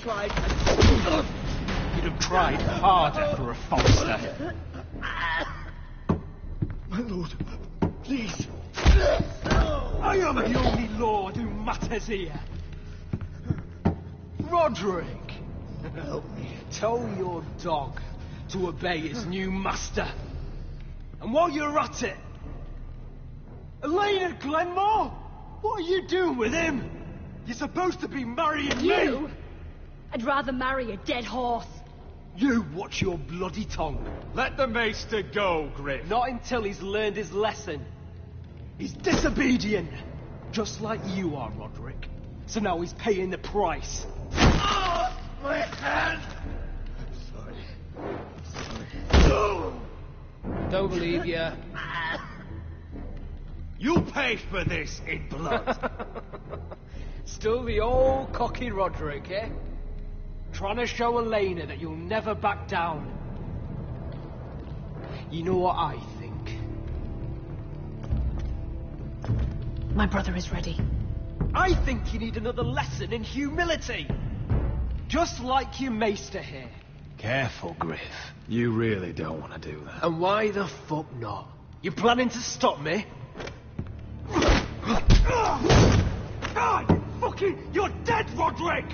tried... You'd have tried harder for a Forester. My lord, please. I am the only lord who matters here. Roderick. Help me. Tell your dog to obey his new master. And while you're at it... Elena Glenmore! What are you doing with him? You're supposed to be marrying me! I'd rather marry a dead horse. You watch your bloody tongue. Let the maester go, Griff. Not until he's learned his lesson. He's disobedient. Just like you are, Roderick. So now he's paying the price. Oh, my hand! I'm sorry. Don't believe you. You'll pay for this in blood. Still the old cocky Roderick, eh? Trying to show Elena that you'll never back down. You know what I think? My brother is ready. I think you need another lesson in humility. Just like your maester here. Careful, Griff. You really don't want to do that. And why the fuck not? You planning to stop me? God, you're dead, Roderick!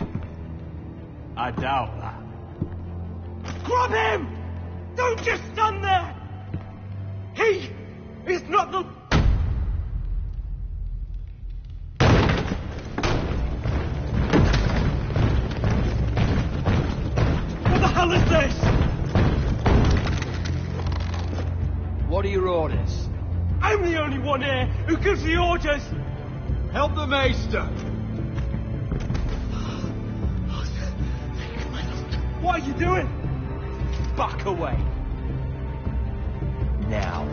I doubt that. Grab him! Don't just stand there! He is not the... What the hell is this? What are your orders? I'm the only one here who gives the orders! Help the maester! What are you doing? Back away. Now.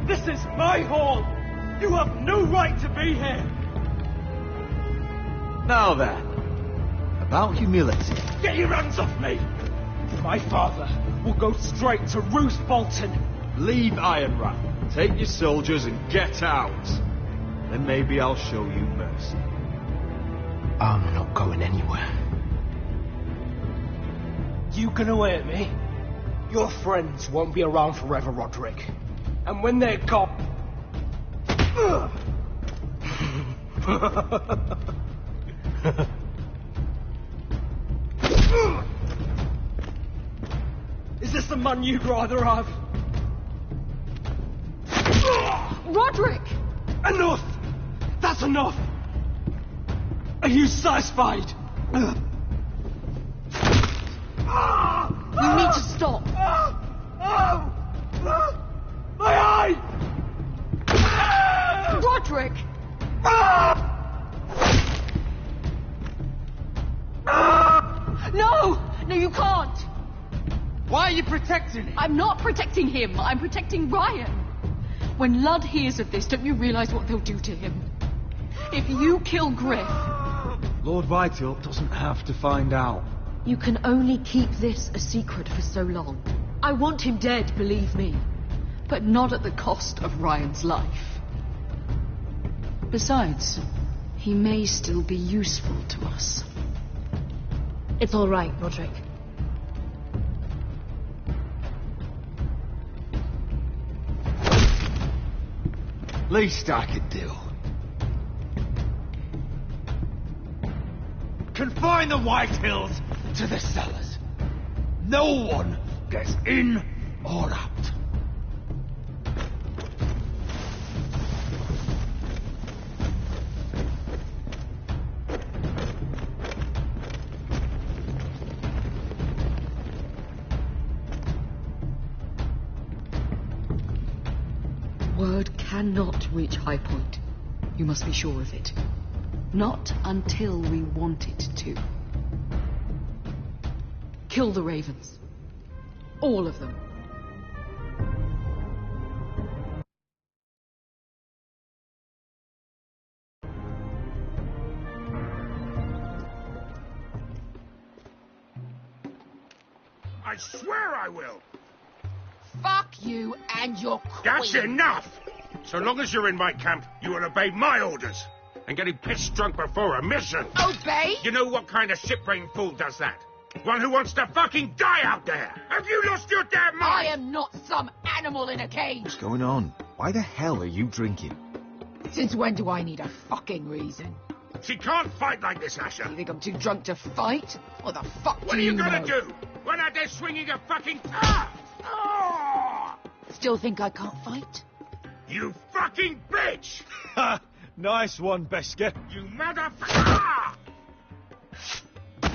This is my hall! You have no right to be here! Now then, about humility. Get your hands off me! My father will go straight to Roose Bolton. Leave Ironrat, take your soldiers and get out. Then maybe I'll show you mercy. I'm not going anywhere. You can await me. Your friends won't be around forever, Roderick. And when they're gone... Is this the man you'd rather have? Roderick! Enough! That's enough! Are you satisfied? You need to stop. My eye! Roderick! No! No, you can't! Why are you protecting him? I'm not protecting him. I'm protecting Ryan. When Ludd hears of this, don't you realise what they'll do to him? If you kill Griff... Lord Whitehill doesn't have to find out. You can only keep this a secret for so long. I want him dead, believe me. But not at the cost of Ryan's life. Besides, he may still be useful to us. It's all right, Roderick. Least I could do. Confine the Whitehills to the cellars. No one gets in or out. Word cannot reach High Point. You must be sure of it. Not until we want it to. Kill the ravens. All of them. I swear I will. Fuck you and your queen. That's enough! So long as you're in my camp, you will obey my orders. and getting pissed drunk before a mission. Obey? You know what kind of shit-brained fool does that? One who wants to fucking die out there! Have you lost your damn mind? I am not some animal in a cage. What's going on? Why the hell are you drinking? Since when do I need a fucking reason? She can't fight like this, Asher. You think I'm too drunk to fight? What the fuck What do are you know? gonna do? Run out there swinging a fucking... Ah! Ah! Still think I can't fight? You fucking bitch! Ha! Nice one, Beska. You motherfucker!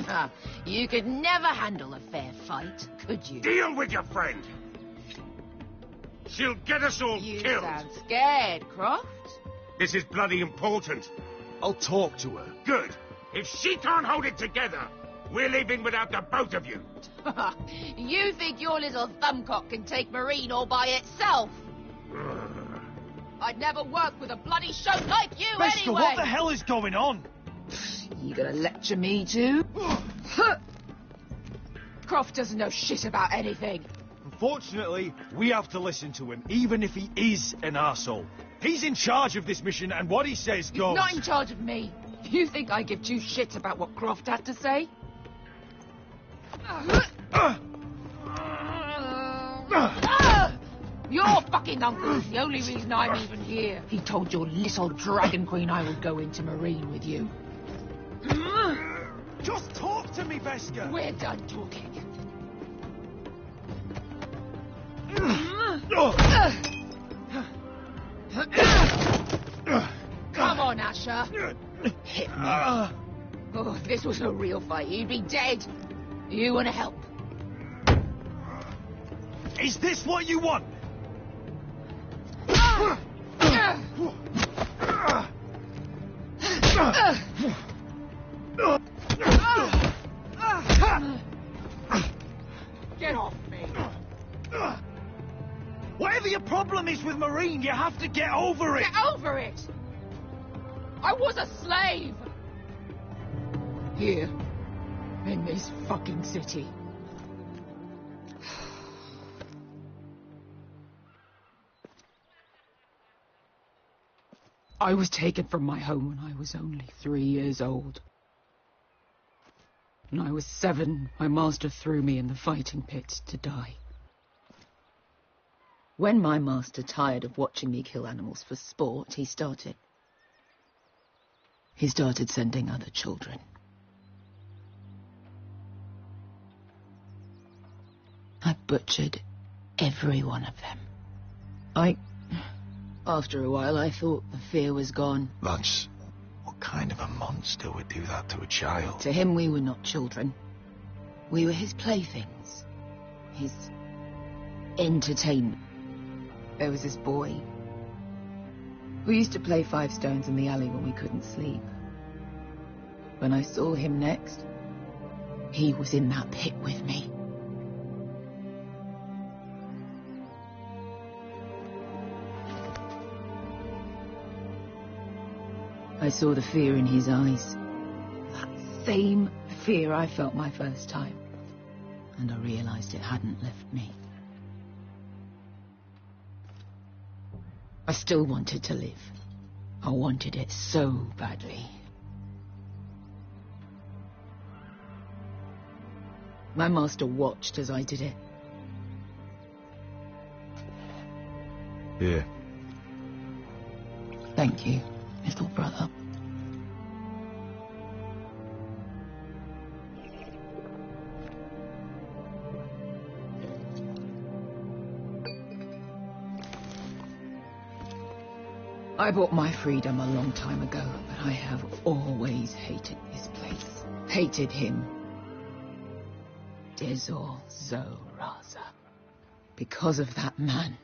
Ah, you could never handle a fair fight, could you? Deal with your friend. She'll get us all You killed. sound scared, Croft. This is bloody important. I'll talk to her. Good. If she can't hold it together, we're leaving without the both of you. You think your little thumbcock can take Marine all by itself? I'd never work with a bloody show like you Beska, anyway! what the hell is going on? You gonna lecture me too? Croft doesn't know shit about anything. Unfortunately, we have to listen to him, even if he is an arsehole. He's in charge of this mission, and what he says He's goes. not in charge of me. You think I give two shits about what Croft had to say? Your fucking uncle is the only reason I'm even here. He told your little dragon queen I would go into Marine with you. Just talk to me, Beska. We're done talking. Come on, Asher. Hit me. Oh, if this was a real fight, you'd be dead. You want to help? Is this what you want? Get off me. Whatever your problem is with Marine, you have to get over it. Get over it. I was a slave. Here. In this fucking city. I was taken from my home when I was only 3 years old. When I was 7, my master threw me in the fighting pit to die. When my master tired of watching me kill animals for sport, he started sending other children. I butchered every one of them. After a while, I thought the fear was gone. Lance, what kind of a monster would do that to a child? To him, we were not children. We were his playthings. His entertainment. There was this boy. We used to play 5 stones in the alley when we couldn't sleep. When I saw him next, he was in that pit with me. I saw the fear in his eyes. That same fear I felt my first time. And I realized it hadn't left me. I still wanted to live. I wanted it so badly. My master watched as I did it. Here. Thank you, little brother. I bought my freedom a long time ago, but I have always hated this place. Hated him. Dezor Zoraza. Because of that man.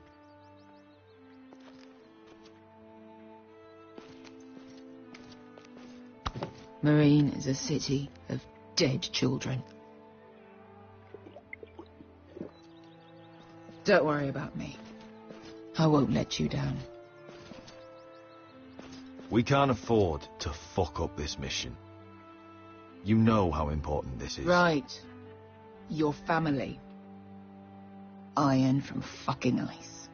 Marine is a city of dead children. Don't worry about me. I won't let you down. We can't afford to fuck up this mission. You know how important this is. Right. Your family. Iron from fucking ice.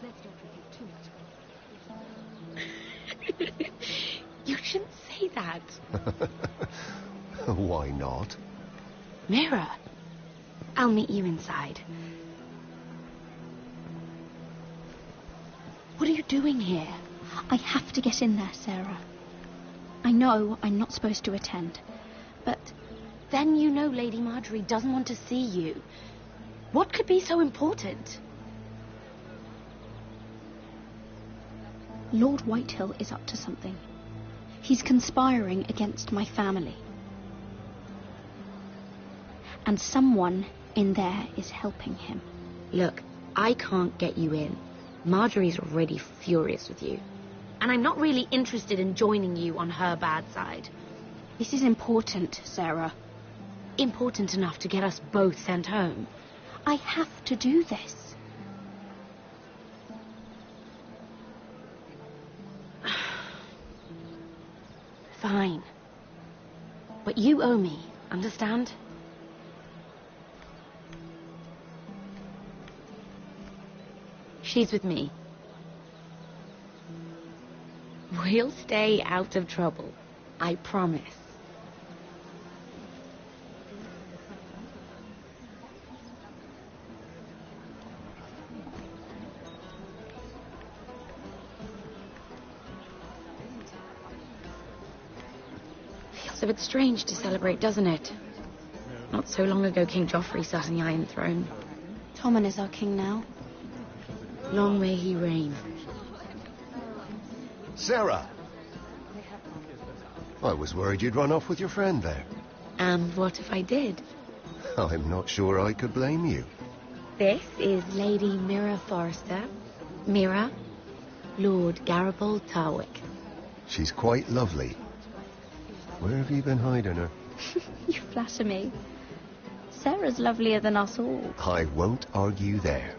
Let's not repeat too much. You shouldn't say that. Why not? Mira, I'll meet you inside. What are you doing here? I have to get in there, Sarah. I know I'm not supposed to attend, but... Then you know Lady Marjorie doesn't want to see you. What could be so important? Lord Whitehill is up to something. He's conspiring against my family. And someone in there is helping him. Look, I can't get you in. Marjorie's already furious with you. And I'm not really interested in joining you on her bad side. This is important, Sarah. Important enough to get us both sent home. I have to do this. Fine. But you owe me, understand? She's with me. We'll stay out of trouble. I promise. Feels a bit strange to celebrate, doesn't it? Not so long ago, King Joffrey sat on the Iron Throne. Tommen is our king now. Long may he reign. Sarah! I was worried you'd run off with your friend there. And what if I did? I'm not sure I could blame you. This is Lady Mira Forrester. Mira, Lord Garibald Tarwick. She's quite lovely. Where have you been hiding her? You flatter me. Sarah's lovelier than us all. I won't argue there.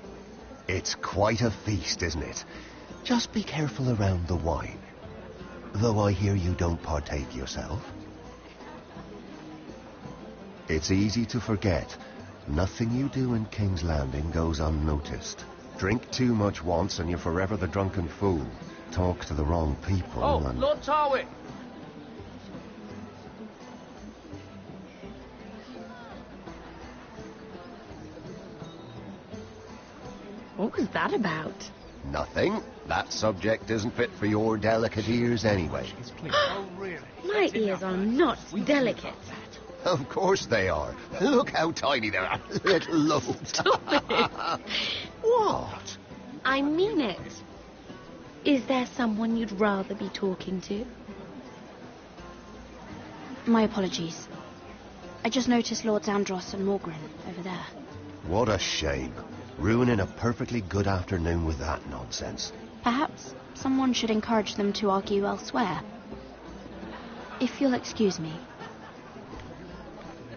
It's quite a feast, isn't it? Just be careful around the wine. Though I hear you don't partake yourself. It's easy to forget. Nothing you do in King's Landing goes unnoticed. Drink too much once and you're forever the drunken fool. Talk to the wrong people and... Lord Tarwick! What was that about? Nothing. That subject isn't fit for your delicate ears anyway. Oh, really? My ears are not delicate. Of course they are. Look how tiny they are. Little lobes. Stop it. What? I mean it. Is there someone you'd rather be talking to? My apologies. I just noticed Lords Andros and Morgren over there. What a shame. Ruining a perfectly good afternoon with that nonsense. Perhaps someone should encourage them to argue elsewhere. If you'll excuse me.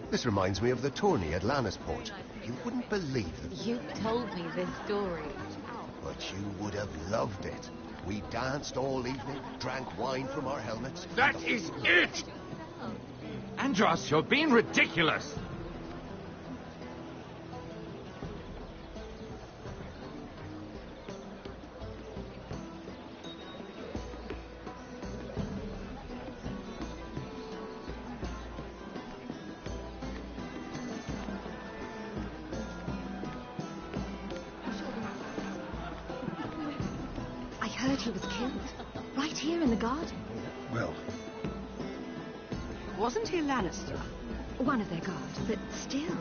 This reminds me of the tourney at Lannisport. You wouldn't believe it. You told me this story. But you would have loved it. We danced all evening, drank wine from our helmets. That is it! Andros, you're being ridiculous. I heard he was killed. Right here in the garden. Well, Wasn't he a Lannister? One of their guard, but still.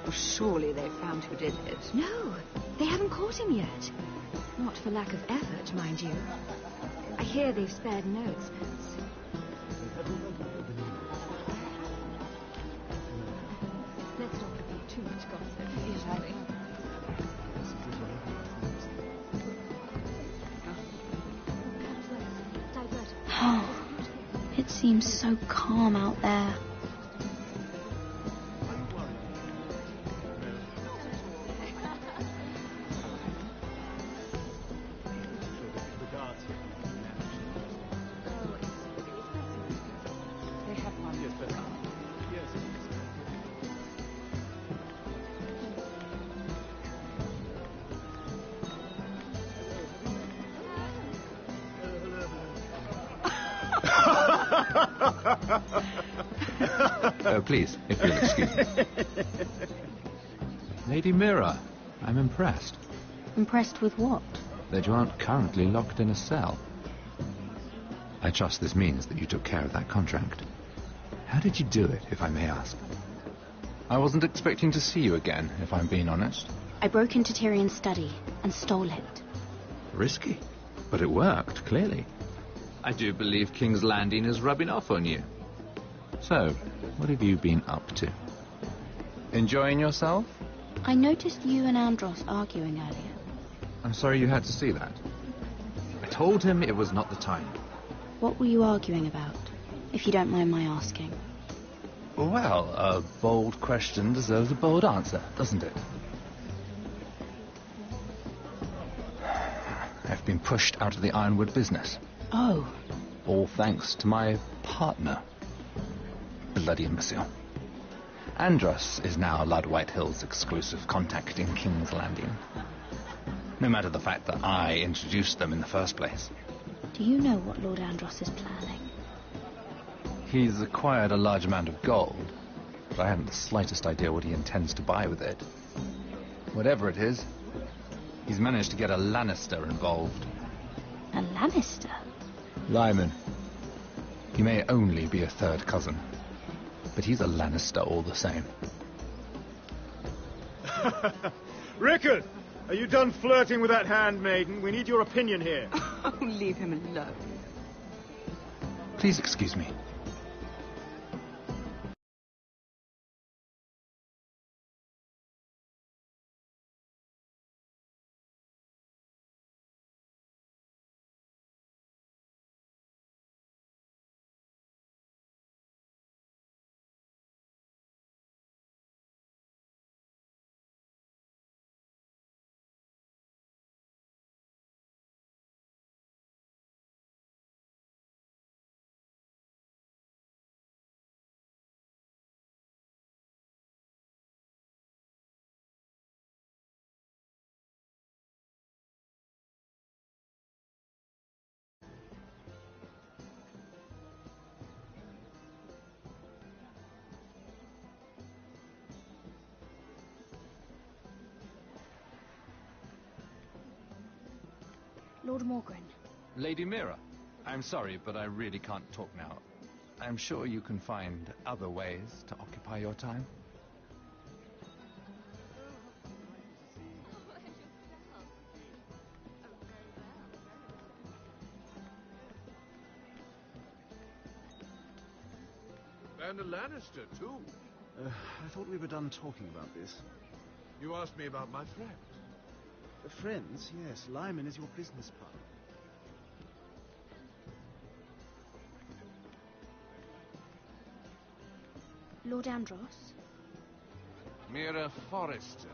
Well, surely they found who did it. No, they haven't caught him yet. Not for lack of effort, mind you. I hear they've spared no expense. Let's not repeat too much gossip. Usually. It seems so calm out there. Oh, please, if you'll excuse me. Lady Mira, I'm impressed. Impressed with what? That you aren't currently locked in a cell. I trust this means that you took care of that contract. How did you do it, if I may ask? I wasn't expecting to see you again, if I'm being honest. I broke into Tyrion's study and stole it. Risky, but it worked, clearly. I do believe King's Landing is rubbing off on you. So, what have you been up to? Enjoying yourself? I noticed you and Andros arguing earlier. I'm sorry you had to see that. I told him it was not the time. What were you arguing about, if you don't mind my asking? Well, a bold question deserves a bold answer, doesn't it? I've been pushed out of the ironwood business. Oh. All thanks to my partner. Bloody imbecile. Andros is now Lord Whitehill's exclusive contact in King's Landing. No matter the fact that I introduced them in the first place. Do you know what Lord Andros is planning? He's acquired a large amount of gold, but I haven't the slightest idea what he intends to buy with it. Whatever it is, he's managed to get a Lannister involved. A Lannister? Lyman. He may only be a third cousin, but he's a Lannister all the same. Rickard, are you done flirting with that handmaiden? We need your opinion here. Oh, leave him alone. Please excuse me. Lord Morgan. Lady Mira, I'm sorry, but I really can't talk now. I'm sure you can find other ways to occupy your time. And a Lannister, too. I thought we were done talking about this. You asked me about my friend. Friends, yes. Lyman is your business partner. Lord Andros? Mira Forrester.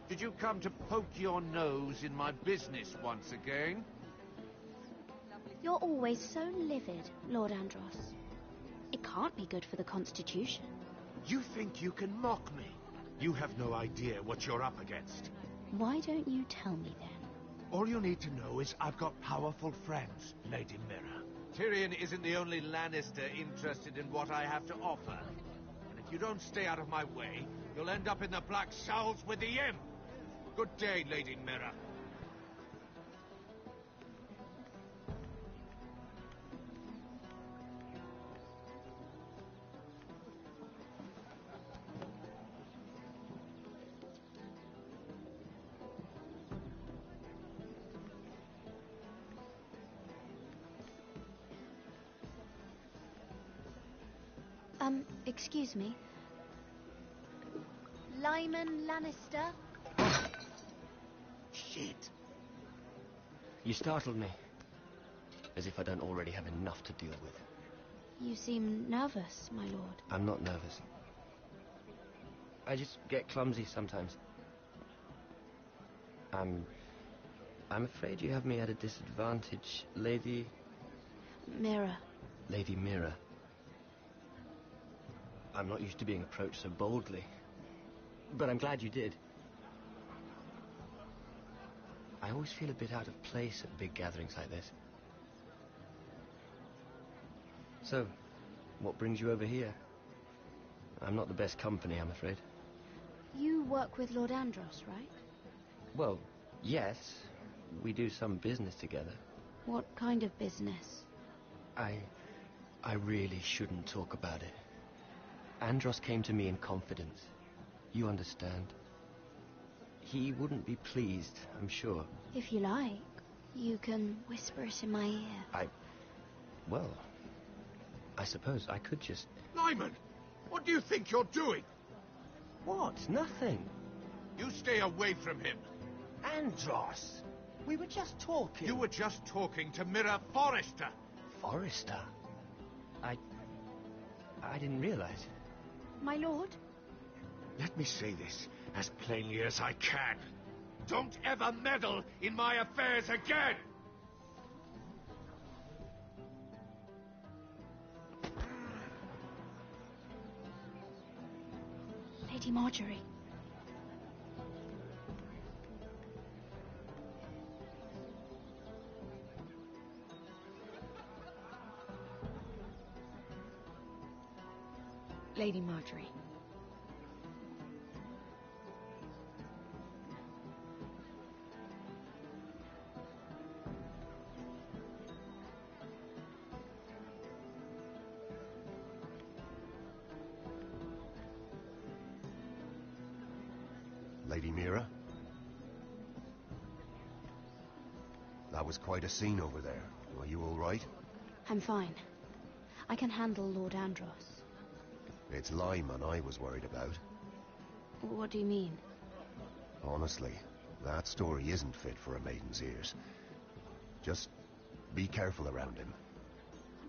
Did you come to poke your nose in my business once again? You're always so livid, Lord Andros. It can't be good for the Constitution. You think you can mock me? You have no idea what you're up against. Why don't you tell me then? All you need to know is I've got powerful friends, Lady Mira. Tyrion isn't the only Lannister interested in what I have to offer. And if you don't stay out of my way, you'll end up in the Black Shells with the Imp. Good day, Lady Mira. Excuse me. Lyman Lannister? Shit. You startled me. As if I don't already have enough to deal with. You seem nervous, my lord. I'm not nervous. I just get clumsy sometimes. I'm afraid you have me at a disadvantage, Lady... Mira. Lady Mira. I'm not used to being approached so boldly. But I'm glad you did. I always feel a bit out of place at big gatherings like this. So, what brings you over here? I'm not the best company, I'm afraid. You work with Lord Andros, right? Well, yes. We do some business together. What kind of business? I really shouldn't talk about it. Andros came to me in confidence. You understand? He wouldn't be pleased, I'm sure. If you like, you can whisper it in my ear. Well, I suppose I could just... Lyman! What do you think you're doing? What? Nothing. You stay away from him. Andros! We were just talking. You were just talking to Mirror Forrester. Forrester? I didn't realize. My lord? Let me say this as plainly as I can. Don't ever meddle in my affairs again! Lady Marjorie. Lady Marjorie. Lady Mira? That was quite a scene over there. Are you all right? I'm fine. I can handle Lord Andros. It's Lyman I was worried about. What do you mean? Honestly, that story isn't fit for a maiden's ears. Just be careful around him.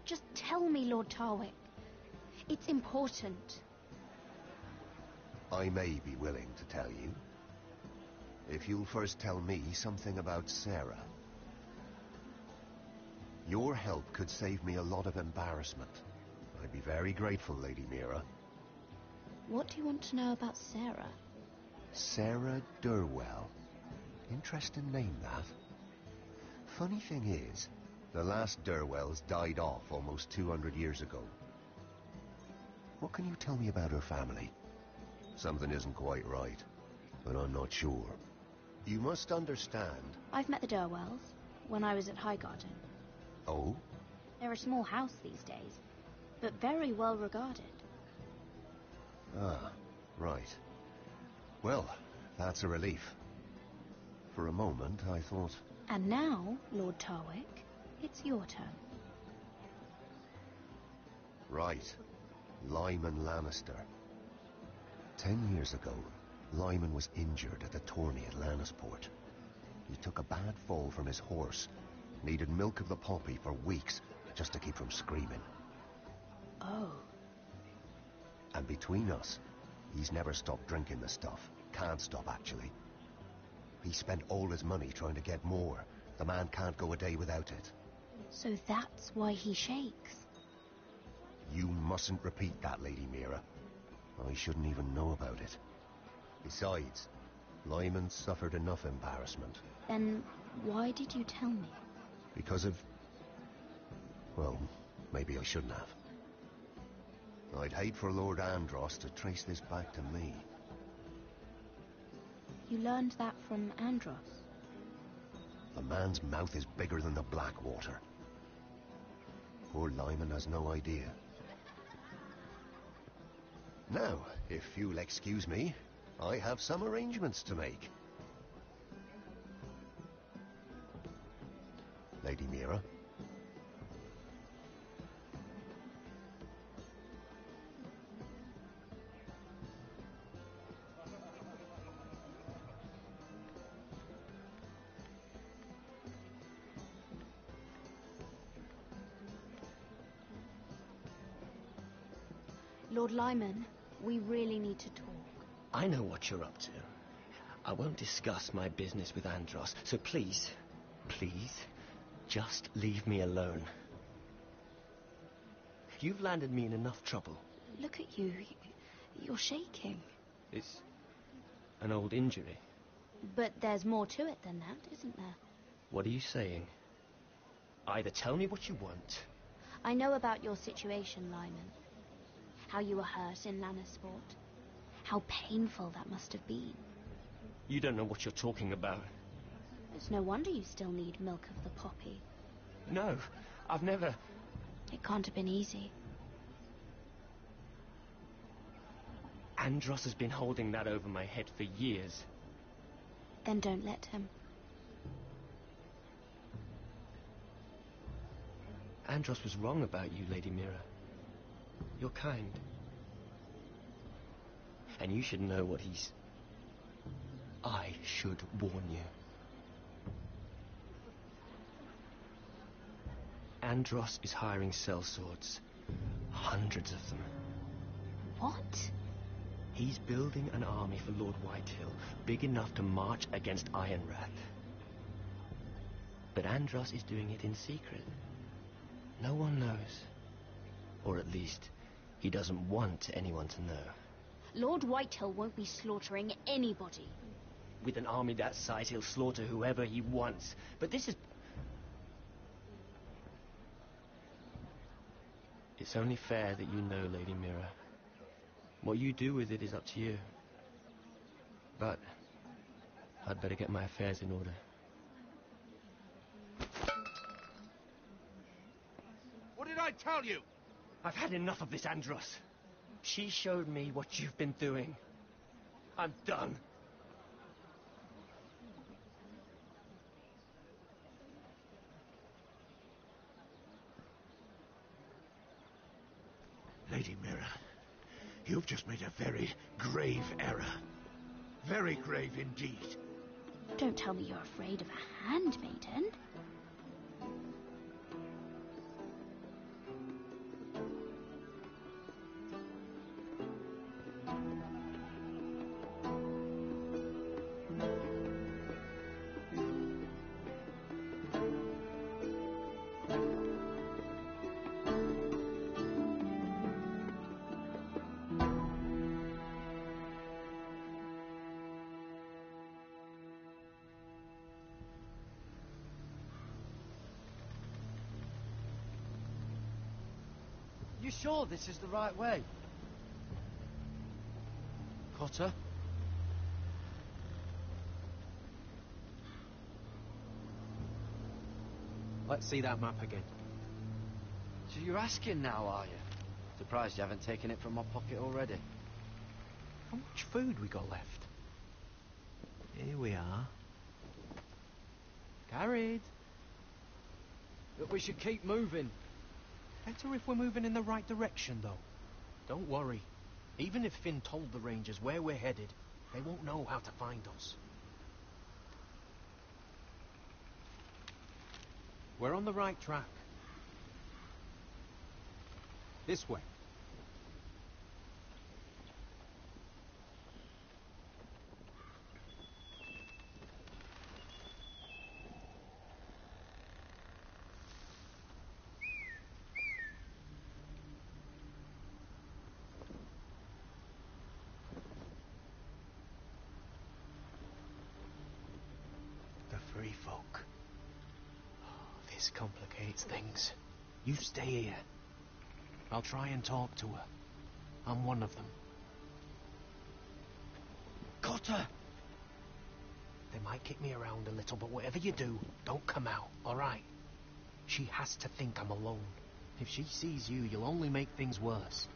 Just tell me, Lord Tarwick. It's important. I may be willing to tell you. If you'll first tell me something about Sarah. Your help could save me a lot of embarrassment. I'd be very grateful, Lady Mira. What do you want to know about Sarah? Sarah Durwell. Interesting name, that. Funny thing is, the last Durwells died off almost 200 years ago. What can you tell me about her family? Something isn't quite right, but I'm not sure. You must understand... I've met the Durwells when I was at Highgarden. Oh? They're a small house these days, but very well regarded. Ah, right. Well, that's a relief. For a moment, I thought... And now, Lord Tarwick, it's your turn. Right. Lyman Lannister. 10 years ago, Lyman was injured at the tourney at Lannisport. He took a bad fall from his horse. Needed milk of the poppy for weeks just to keep from screaming. Oh. And between us, he's never stopped drinking the stuff. Can't stop, actually. He spent all his money trying to get more. The man can't go a day without it. So that's why he shakes. You mustn't repeat that, Lady Mira. I shouldn't even know about it. Besides, Lyman suffered enough embarrassment. Then why did you tell me? Because of... Well, maybe I shouldn't have. I'd hate for Lord Andros to trace this back to me. You learned that from Andros? The man's mouth is bigger than the Blackwater. Poor Lyman has no idea. Now, if you'll excuse me, I have some arrangements to make. Lady Mira? Lord Lyman, we really need to talk. I know what you're up to. I won't discuss my business with Andros, so please, just leave me alone. You've landed me in enough trouble. Look at you. You're shaking. It's an old injury. But there's more to it than that, isn't there? What are you saying? Either tell me what you want... I know about your situation, Lyman. How you were hurt in Lannisport. How painful that must have been. You don't know what you're talking about. It's no wonder you still need milk of the poppy. No, I've never... It can't have been easy. Andros has been holding that over my head for years. Then don't let him. Andros was wrong about you, Lady Mira. You're kind. And you should know what he's... I should warn you. Andros is hiring sellswords. Hundreds of them. What? He's building an army for Lord Whitehill, big enough to march against Ironrath. But Andros is doing it in secret. No one knows. Or at least, he doesn't want anyone to know. Lord Whitehill won't be slaughtering anybody. With an army that size, he'll slaughter whoever he wants. But this is... It's only fair that you know, Lady Mira. What you do with it is up to you. But I'd better get my affairs in order. What did I tell you? I've had enough of this, Andros. She showed me what you've been doing. I'm done. Lady Mira, you've just made a very grave error. Very grave indeed. Don't tell me you're afraid of a handmaiden. You sure this is the right way? Potter? Let's see that map again. So you're asking now, are you? Surprised you haven't taken it from my pocket already. How much food we got left? Here we are. Carried. But we should keep moving. Better if we're moving in the right direction, though. Don't worry. Even if Finn told the Rangers where we're headed, they won't know how to find us. We're on the right track. This way. Free folk. Oh, this complicates things. You stay here. I'll try and talk to her. I'm one of them. Cotter! They might kick me around a little, but whatever you do, don't come out, alright? She has to think I'm alone. If she sees you, you'll only make things worse.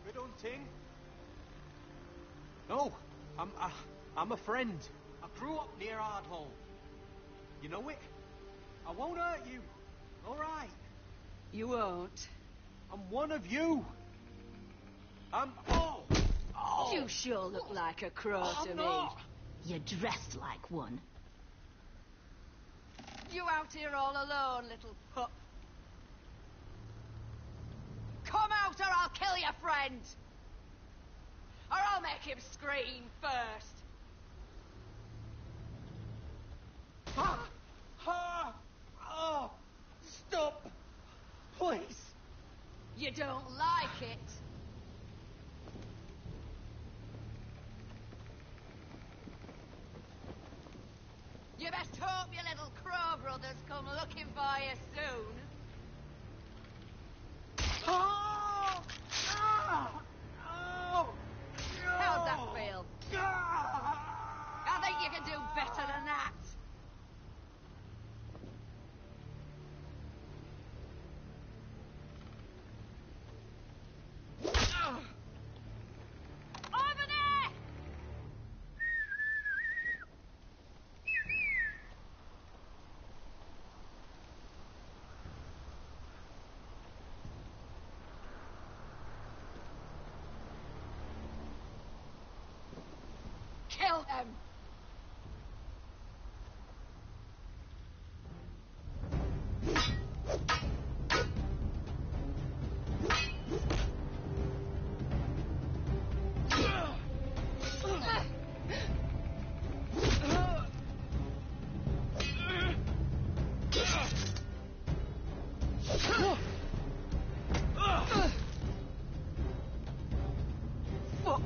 Good hunting. No, I'm a friend. I grew up near Ardhall. You know it? I won't hurt you. All right. You won't. I'm one of you. Oh! You sure look like a crow to me. You're dressed like one. You out here all alone, little pup. Come out or I'll kill your friend. Or I'll make him scream first. Stop! Please! You don't like it. You best hope your little crow brothers come looking for you soon. Oh! Oh! Oh! How's that feel? I think you can do better than that. Over there! Kill them! Fuck!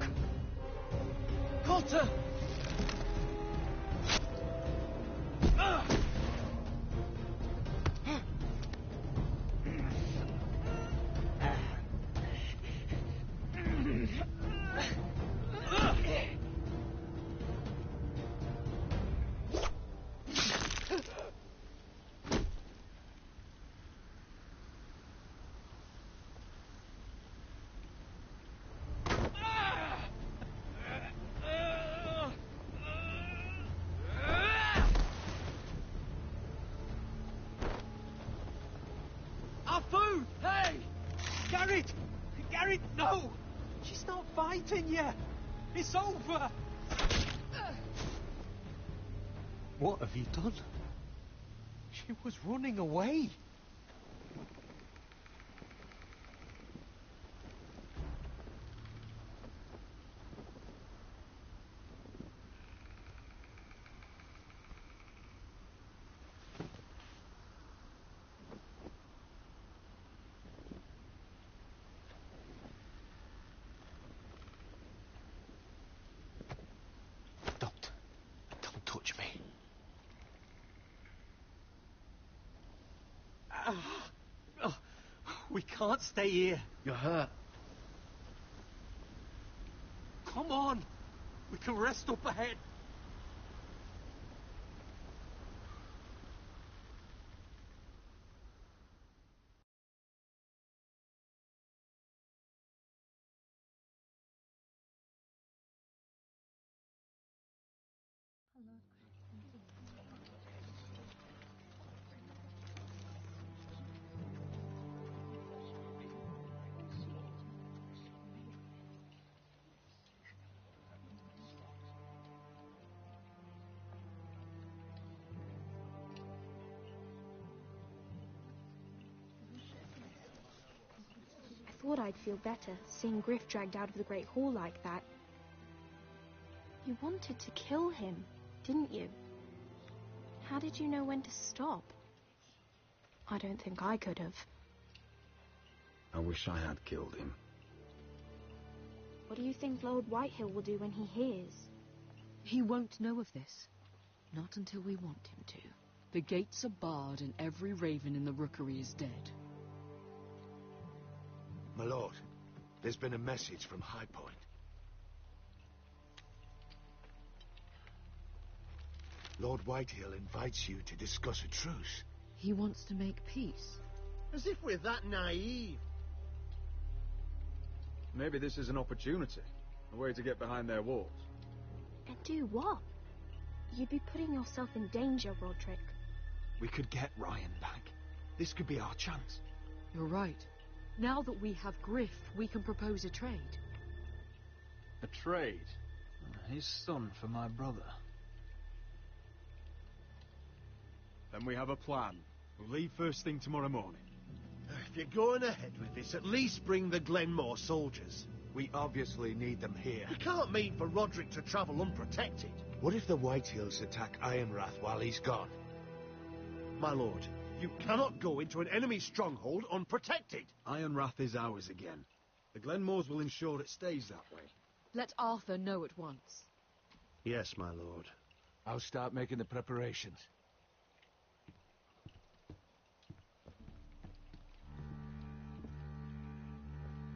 Cotter! Our food! Hey! Garrett! Garrett, no! She's not fighting yet! It's over! What have you done? She was running away. Don't touch me. We can't stay here. You're hurt. Come on. We can rest up ahead. I thought I'd feel better, seeing Griff dragged out of the Great Hall like that. You wanted to kill him, didn't you? How did you know when to stop? I don't think I could have. I wish I had killed him. What do you think Lord Whitehill will do when he hears? He won't know of this. Not until we want him to. The gates are barred and every raven in the rookery is dead. My lord, there's been a message from High Point. Lord Whitehill invites you to discuss a truce. He wants to make peace. As if we're that naive. Maybe this is an opportunity. A way to get behind their walls. And do what? You'd be putting yourself in danger, Roderick. We could get Ryan back. This could be our chance. You're right. Now that we have Griff, we can propose a trade. A trade? His son for my brother. Then we have a plan. We'll leave first thing tomorrow morning. If you're going ahead with this, at least bring the Glenmore soldiers. We obviously need them here. You can't mean for Roderick to travel unprotected. What if the Whitehills attack Ironrath while he's gone? My lord, you cannot go into an enemy stronghold unprotected. Ironrath is ours again. The Glenmores will ensure it stays that way. Let Arthur know at once. Yes, my lord. I'll start making the preparations.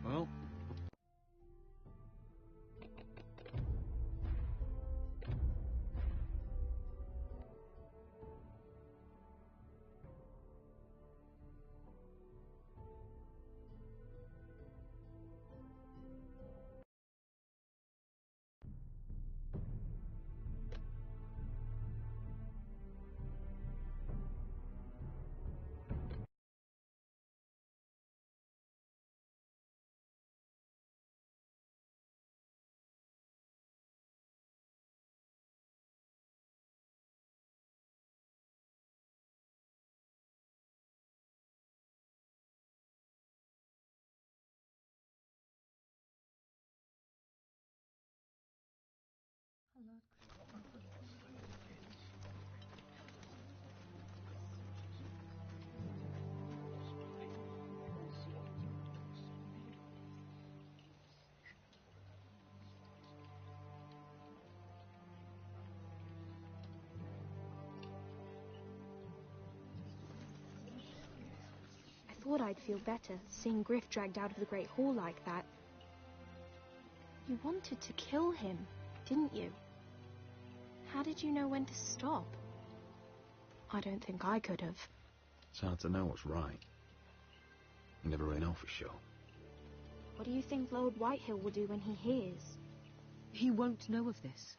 Well... I thought I'd feel better seeing Griff dragged out of the Great Hall like that. You wanted to kill him, didn't you? How did you know when to stop? I don't think I could have. It's hard to know what's right. You never really know for sure. What do you think Lord Whitehill will do when he hears? He won't know of this.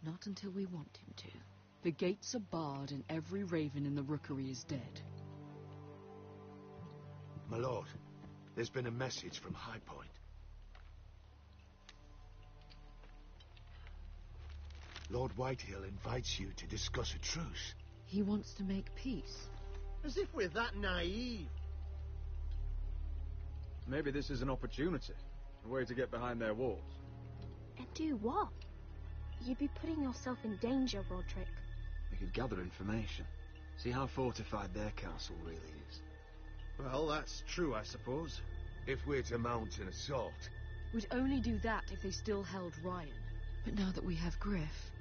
Not until we want him to. The gates are barred and every raven in the rookery is dead. My lord, there's been a message from High Point. Lord Whitehill invites you to discuss a truce. He wants to make peace. As if we're that naive. Maybe this is an opportunity. A way to get behind their walls. And do what? You'd be putting yourself in danger, Roderick. We could gather information. See how fortified their castle really is. Well, that's true, I suppose. If we're to mount an assault. We'd only do that if they still held Ryan. But now that we have Griff,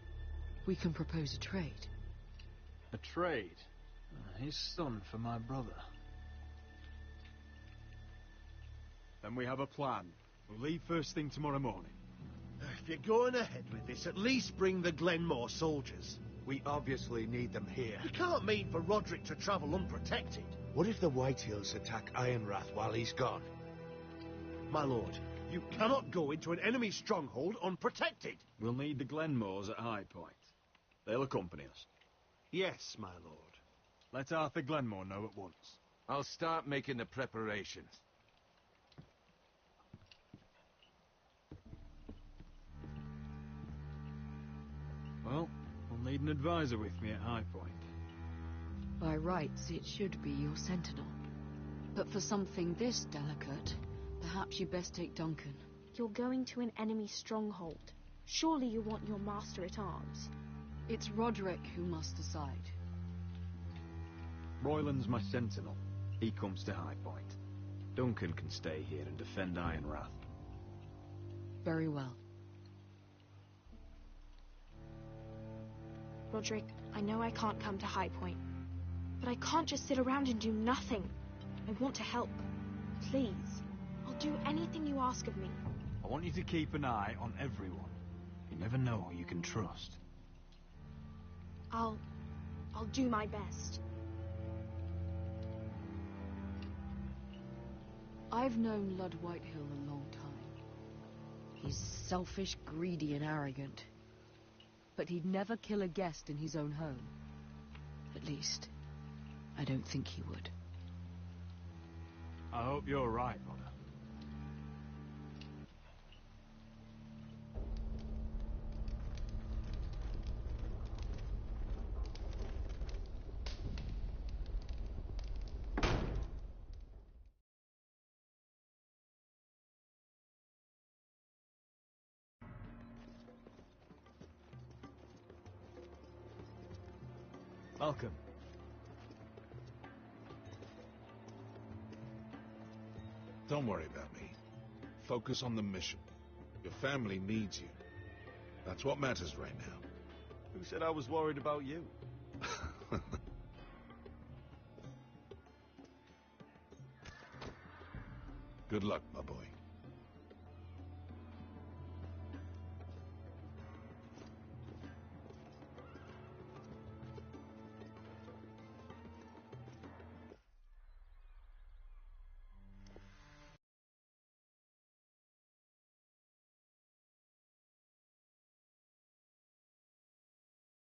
we can propose a trade. A trade? His son for my brother. Then we have a plan. We'll leave first thing tomorrow morning. If you're going ahead with this, at least bring the Glenmore soldiers. We obviously need them here. You can't mean for Roderick to travel unprotected. What if the Whitehills attack Ironrath while he's gone? My lord, you cannot go into an enemy stronghold unprotected. We'll need the Glenmores at High Point. They'll accompany us. Yes, my lord. Let Arthur Glenmore know at once. I'll start making the preparations. Well, I'll need an advisor with me at High Point. By rights, it should be your sentinel. But for something this delicate, perhaps you'd best take Duncan. You're going to an enemy stronghold. Surely you want your master-at-arms. It's Roderick who must decide. Royland's my sentinel. He comes to High Point. Duncan can stay here and defend Ironrath. Very well. Roderick, I know I can't come to High Point, but I can't just sit around and do nothing. I want to help. Please. I'll do anything you ask of me. I want you to keep an eye on everyone. You never know who you can trust. I'll do my best. I've known Lord Whitehill a long time. He's selfish, greedy, and arrogant. But he'd never kill a guest in his own home. At least, I don't think he would. I hope you're right, Mother. Welcome. Don't worry about me. Focus on the mission. Your family needs you. That's what matters right now. Who said I was worried about you? Good luck, my boy.